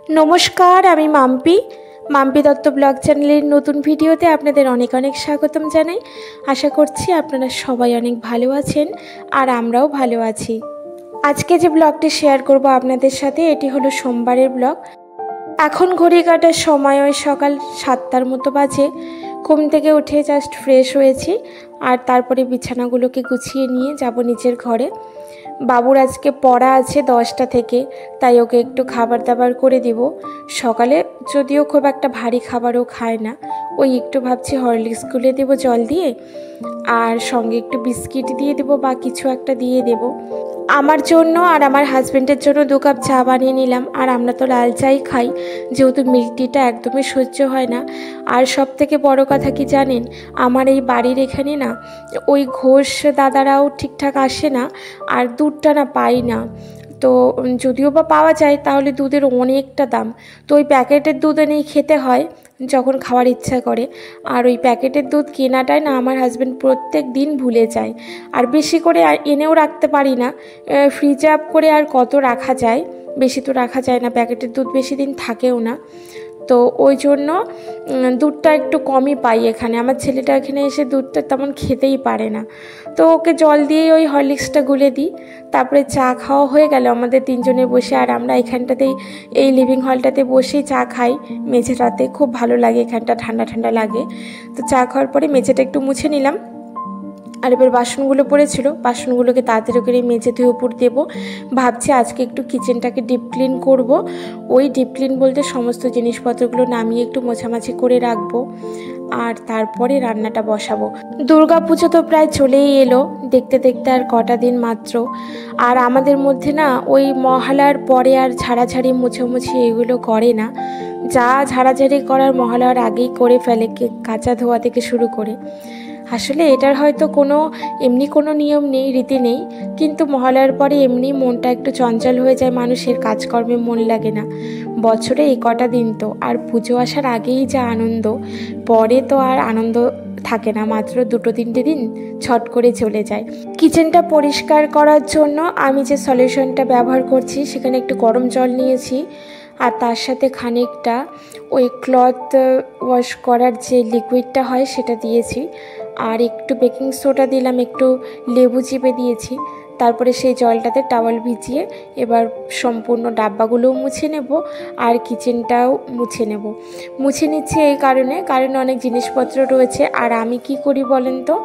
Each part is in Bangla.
নমস্কার, আমি মাম্পি। মাম্পি দত্ত ব্লগ চ্যানেলের নতুন ভিডিওতে আপনাদের অনেক অনেক স্বাগতম জানাই। আশা করছি আপনারা সবাই অনেক ভালো আছেন আর আমরাও ভালো আছি। আজকে যে ব্লগটি শেয়ার করব আপনাদের সাথে, এটি হলো সোমবারের ব্লগ। এখন ঘড়ি কাটার সময় ওই সকাল 7টার মতো বাজে। ঘুম থেকে উঠে জাস্ট ফ্রেশ হয়েছি আর তারপরে বিছানাগুলোকে গুছিয়ে নিয়ে যাব নিচের ঘরে। বাবুর আজকে পড়া আছে 10টা থেকে, তাই ওকে একটু খাবার দাবার করে দিব। সকালে যদিও খুব একটা ভারী খাবারও খায় না, ওই একটু ভাবছি হরলিক্স গুলে দেবো জল দিয়ে, আর সঙ্গে একটু বিস্কিট দিয়ে দেবো বা কিছু একটা দিয়ে দেব। আমার জন্য আর আমার হাজব্যান্ডের জন্য 2 কাপ চা বানিয়ে নিলাম। আর আমরা তো লাল চাই খাই, যেহেতু মিল্ক টিটা একদমই সহ্য হয় না। আর সব থেকে বড় কথা কি জানেন, আমার এই বাড়ির এখানে না ওই ঘোষ দাদারাও ঠিকঠাক আসে না, আর দুধটা না পাই না। তো যদিও বা পাওয়া যায় তাহলে দুধের অনেকটা দাম, তো ওই প্যাকেটের দুধ এনেই খেতে হয় যখন খাওয়ার ইচ্ছা করে। আর ওই প্যাকেটের দুধ কেনাটাই না আমার হাজব্যান্ড প্রত্যেক দিন ভুলে যায়। আর বেশি করে এনেও রাখতে পারি না, ফ্রিজে আপ করে আর কত রাখা যায়, বেশি তো রাখা যায় না, প্যাকেটের দুধ বেশি দিন থাকেও না। তো ওই জন্য দুধটা একটু কমই পাই এখানে। আমার ছেলেটা এখানে এসে দুধটা তেমন খেতেই পারে না, তো ওকে জল দিয়েই ওই হরলিক্সটা গুলে দিই। তারপরে চা খাওয়া হয়ে গেল আমাদের 3জনে বসে, আর আমরা এখানটাতেই এই লিভিং হলটাতে বসেই চা খাই মেঝেটাতে। খুব ভালো লাগে, এখানটা ঠান্ডা ঠান্ডা লাগে। তো চা খাওয়ার পরে মেঝেটা একটু মুছে নিলাম। আর এবার বাসনগুলো পড়েছিল, বাসনগুলোকে তাড়াতাড়ি করে মেজে ধুয়ে উপর দেবো। ভাবছি আজকে একটু কিচেনটাকে ডিপ ক্লিন করব। ওই ডিপ ক্লিন বলতে সমস্ত জিনিসপত্রগুলো নামিয়ে একটু মোছামাছি করে রাখবো, আর তারপরে রান্নাটা বসাবো। দুর্গাপুজো তো প্রায় চলেই এলো, দেখতে দেখতে আর কটা দিন মাত্র। আর আমাদের মধ্যে না ওই মহালয়ার পরে আর ঝাড়াঝাড়ি মুছামুছি এগুলো করে না। যা ঝাড়াঝাড়ি করার মহালয়ার আগেই করে ফেলে, কাঁচা ধোয়া থেকে শুরু করে। আসলে এটার হয়তো এমনি কোনো নিয়ম নেই, রীতি নেই, কিন্তু মহালয়ার পরে এমনি মনটা একটু চঞ্চল হয়ে যায়, মানুষের কাজকর্মে মন লাগে না। বছরে এই কটা দিন তো, আর পুজো আসার আগেই যা আনন্দ, পরে তো আর আনন্দ থাকে না, মাত্র 2-3টে দিন ছট করে চলে যায়। কিচেনটা পরিষ্কার করার জন্য আমি যে সলিউশনটা ব্যবহার করছি, সেখানে একটু গরম জল নিয়েছি, আর তার সাথে খানিকটা ওই ক্লথ ওয়াশ করার যে লিকুইডটা হয় সেটা দিয়েছি, আর একটু বেকিং সোডা দিলাম, একটু লেবু চিপে দিয়েছি। তারপরে সেই জলটাতে টাওয়াল ভিজিয়ে এবার সম্পূর্ণ ডাব্বাগুলোও মুছে নেব, আর কিচেনটাও মুছে নিচ্ছি এই কারণে অনেক জিনিসপত্র রয়েছে। আর আমি কি করি বলেন তো,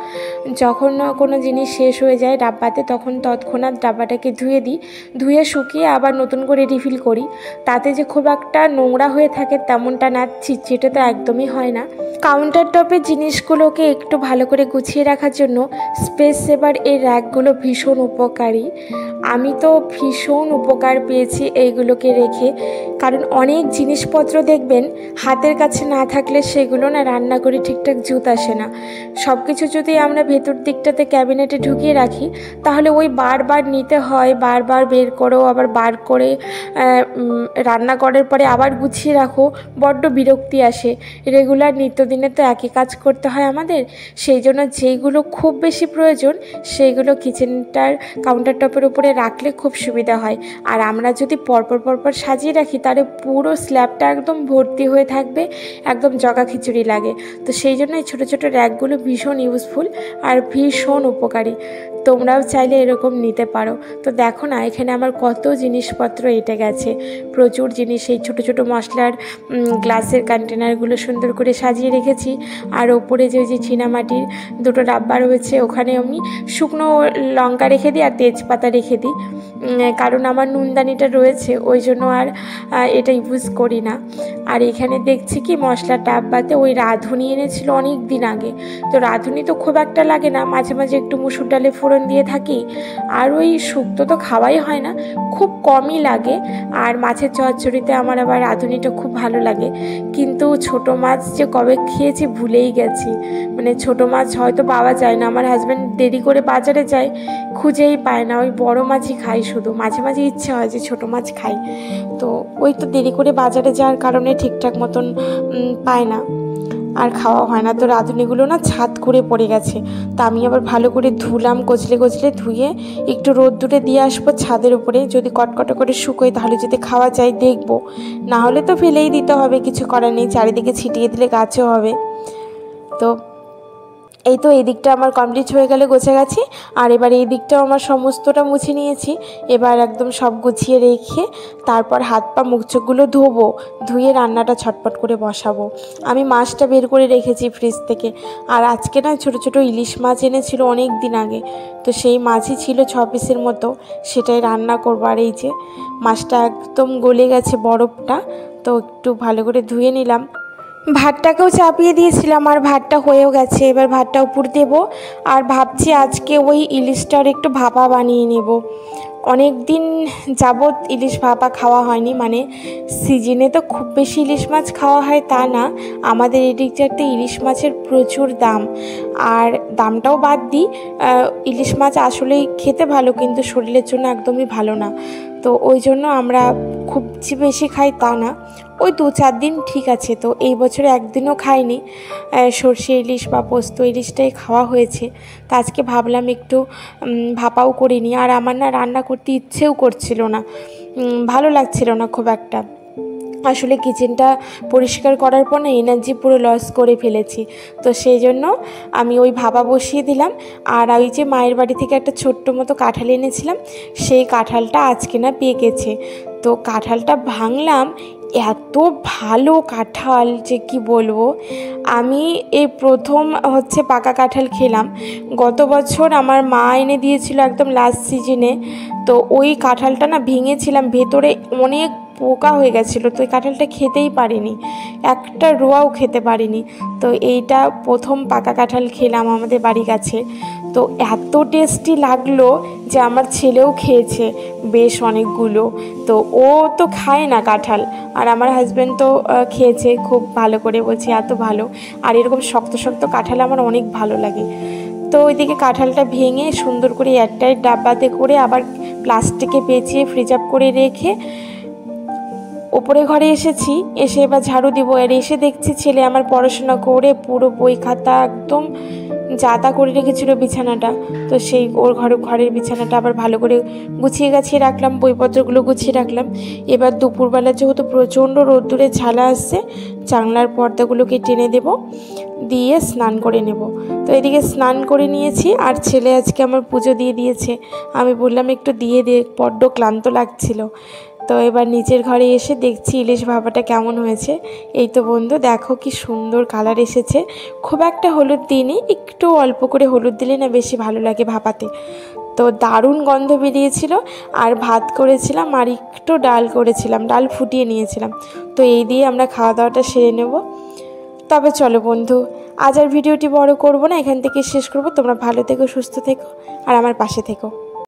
যখন কোনো জিনিস শেষ হয়ে যায় ডাব্বাতে, তখন তৎক্ষণাৎ ডাব্বাটাকে ধুয়ে শুকিয়ে আবার নতুন করে রিফিল করি। তাতে যে খুব একটা নোংরা হয়ে থাকে তেমনটা না, চিটচিটে তো একদমই হয় না। কাউন্টার টপের জিনিসগুলোকে একটু ভালো করে গুছিয়ে রাখার জন্য স্পেস সেভার এই র্যাকগুলো ভীষণ উপকারী। আমি তো ভীষণ উপকার পেয়েছি এইগুলোকে রেখে, কারণ অনেক জিনিসপত্র দেখবেন হাতের কাছে না থাকলে সেগুলো না রান্না করে ঠিকঠাক জুত আসে না। সব কিছু যদি আমরা ভেতর দিকটাতে ক্যাবিনেটে ঢুকিয়ে রাখি, তাহলে ওই বারবার নিতে হয়, বারবার বের করো, আবার বার করে রান্না করার পরে আবার গুছিয়ে রাখো, বড্ড বিরক্তি আসে। রেগুলার নিত্যদিনে তো একই কাজ করতে হয় আমাদের, সেই জন্য যেইগুলো খুব বেশি প্রয়োজন সেইগুলো কিচেনটার কাউন্টার টপের উপরে রাখলে খুব সুবিধা হয়। আর আমরা যদি পরপর সাজিয়ে রাখি, তাহলে পুরো স্ল্যাবটা একদম ভর্তি হয়ে থাকবে, একদম জগা খিচুড়ি লাগে। তো সেই জন্য এই ছোটো ছোটো র্যাকগুলো ভীষণ ইউজফুল আর ভীষণ উপকারী। তোমরাও চাইলে এরকম নিতে পারো। তো দেখো না, এখানে আমার কত জিনিসপত্র এঁটে গেছে, প্রচুর জিনিস। এই ছোটো ছোটো মশলার গ্লাসের কন্টেনারগুলো সুন্দর করে সাজিয়ে রেখেছি। আর ওপরে যে চীনামাটির 2টো ডাব্বা রয়েছে, ওখানে আমি শুকনো লঙ্কা রেখে দিই আর তেজপাতা রেখে দিই, কারণ আমার নুনদানিটা রয়েছে, ওই জন্য আর এটা ইউজ করি না। আর এখানে দেখছি কি মশলার ডাব্বাতে ওই রাঁধুনি এনেছিল অনেক দিন আগে। তো রাঁধুনি তো খুব একটা লাগে না, মাঝে মাঝে একটু মুসুর ডালে ফোড়ন দিয়ে থাকি, আর ওই শুক্তো তো খাওয়াই হয় না, খুব কমই লাগে। আর মাছের চচ্চড়িতে আমার আবার রাঁধুনিটা খুব ভালো লাগে, কিন্তু ছোটো মাছ যে কবে খেয়েছি ভুলেই গেছি। মানে ছোটো মাছ হয়তো পাওয়া যায় না, আমার হাজব্যান্ড দেরি করে বাজারে যায়, খুঁজেই পায় না, ওই বড় মাছই খাই শুধু। মাঝে মাঝে ইচ্ছে হয় যে ছোটো মাছ খাই, তো ওই তো দেরি করে বাজারে যাওয়ার কারণে ঠিকঠাক মতন পায় না। আর খাওয়া হয় না। তো রাঁধুনিগুলো না ছাদ করে পড়ে গেছে। তা আমি আবার ভালো করে ধুলাম, কচলে কচলে ধুয়ে একটু রোদ্দুরে দিয়ে আসবো ছাদের উপরে। যদি কটকটা করে শুকোয় তাহলে যদি খাওয়া যায় দেখব, না হলে তো ফেলেই দিতে হবে, কিছু করার নেই। চারিদিকে ছিটিয়ে দিলে গাছও হবে। তো এই তো এই দিকটা আমার কমপ্লিট হয়ে গেলে গোছাগাছি। আর এবার এই দিকটাও আমার সমস্তটা মুছে নিয়েছি। এবার একদম সব গুছিয়ে রেখে তারপর হাত পা মুখ চোখগুলো ধোবো, ধুয়ে রান্নাটা ছটপট করে বসাবো। আমি মাছটা বের করে রেখেছি ফ্রিজ থেকে। আর আজকে না ছোটো ছোটো ইলিশ মাছ এনেছিল অনেক দিন আগে, তো সেই মাছই ছিল 6 পিসের মতো, সেটাই রান্না করবো। আর এই যে মাছটা একদম গলে গেছে বরফটা, তো একটু ভালো করে ধুয়ে নিলাম। ভাতটাকেও চাপিয়ে দিয়েছিলাম আর ভাতটা হয়েও গেছে। এবার ভাতটা উপর দেব। আর ভাবছি আজকে ওই ইলিশটার একটু ভাপা বানিয়ে নেব। অনেক দিন যাবৎ ইলিশ ভাপা খাওয়া হয়নি, মানে সিজনে তো খুব বেশি ইলিশ মাছ খাওয়া হয় তা না, আমাদের এদিকটাতে ইলিশ মাছের প্রচুর দাম। আর দামটাও বাদ দিই, ইলিশ মাছ আসলেই খেতে ভালো কিন্তু শরীরের জন্য একদমই ভালো না। তো ওই জন্য আমরা খুব বেশি খাই তা না, ওই 2-4 দিন ঠিক আছে। তো এই বছরে একদিনও খাইনি সর্ষে ইলিশ বা পোস্ত ইলিশটাই খাওয়া হয়েছে। তো আজকে ভাবলাম একটু ভাপাও করে নিই। আর আমার না রান্না করতে ইচ্ছেও করছিল না, ভালো লাগছিল না খুব একটা। আসলে কিচেনটা পরিষ্কার করার পর না এনার্জি পুরো লস করে ফেলেছি। তো সেই জন্য আমি ওই ভাপা বসিয়ে দিলাম। আর ওই যে মায়ের বাড়ি থেকে একটা ছোট্ট মতো কাঁঠাল এনেছিলাম, সেই কাঁঠালটা আজকে না পেকেছে। তো কাঁঠালটা ভাঙলাম, এত ভালো কাঁঠাল যে কি বলবো। আমি এই প্রথম হচ্ছে পাকা কাঁঠাল খেলাম। গত বছর আমার মা এনে দিয়েছিল একদম লাস্ট সিজনে। তো ওই কাঁঠালটা না ভেঙেছিলাম, ভেতরে অনেক পোকা হয়ে গেছিলো, তো এই কাঁঠালটা খেতেই পারিনি, একটা রোয়াও খেতে পারিনি। তো এইটা প্রথম পাকা কাঁঠাল খেলাম আমাদের বাড়ির কাছে। তো এত টেস্টি লাগলো যে আমার ছেলেও খেয়েছে বেশ অনেকগুলো। তো ও তো খায় না কাঁঠাল, আর আমার হাজব্যান্ড তো খেয়েছে খুব ভালো করে, বলছে এত ভালো। আর এরকম শক্ত শক্ত কাঁঠাল আমার অনেক ভালো লাগে। তো ওইদিকে কাঁঠালটা ভেঙে সুন্দর করে এয়ারটাইট ডাব্বাতে করে আবার প্লাস্টিকে পেঁচিয়ে ফ্রিজ আপ করে রেখে ওপরে ঘরে এসেছি। এসে এবার ঝাড়ু দিব। আর এসে দেখছি ছেলে আমার পড়াশোনা করে পুরো বই খাতা একদম জাতা করে রেখেছিল বিছানাটা। তো সেই ওর ঘরের বিছানাটা আবার ভালো করে গুছিয়ে গাছিয়ে রাখলাম, বইপত্রগুলো গুছিয়ে রাখলাম। এবার দুপুরবেলা যেহেতু প্রচণ্ড রোদ্দুরে ঝালা আসছে, জানলার পর্দাগুলোকে টেনে দেব, দিয়ে স্নান করে নেব। তো এদিকে স্নান করে নিয়েছি। আর ছেলে আজকে আমার পুজো দিয়ে দিয়েছে। আমি বললাম একটু দিয়ে দে, বড্ড ক্লান্ত লাগছিল। তো এবার নিচের ঘরে এসে দেখছি ইলিশ ভাপাটা কেমন হয়েছে। এই তো বন্ধু দেখো কি সুন্দর কালার এসেছে। খুব একটা হলুদ দিইনি, একটু অল্প করে হলুদ দিলে না বেশি ভালো লাগে ভাপাতে। তো দারুণ গন্ধ বেরিয়েছিল। আর ভাত করেছিলাম আর একটু ডাল করেছিলাম, ডাল ফুটিয়ে নিয়েছিলাম। তো এই দিয়ে আমরা খাওয়া দাওয়াটা সেরে নেব। তবে চলো বন্ধু, আজ আর ভিডিওটি বড় করব না, এখান থেকে শেষ করব। তোমরা ভালো থেকো, সুস্থ থেকো আর আমার পাশে থেকো।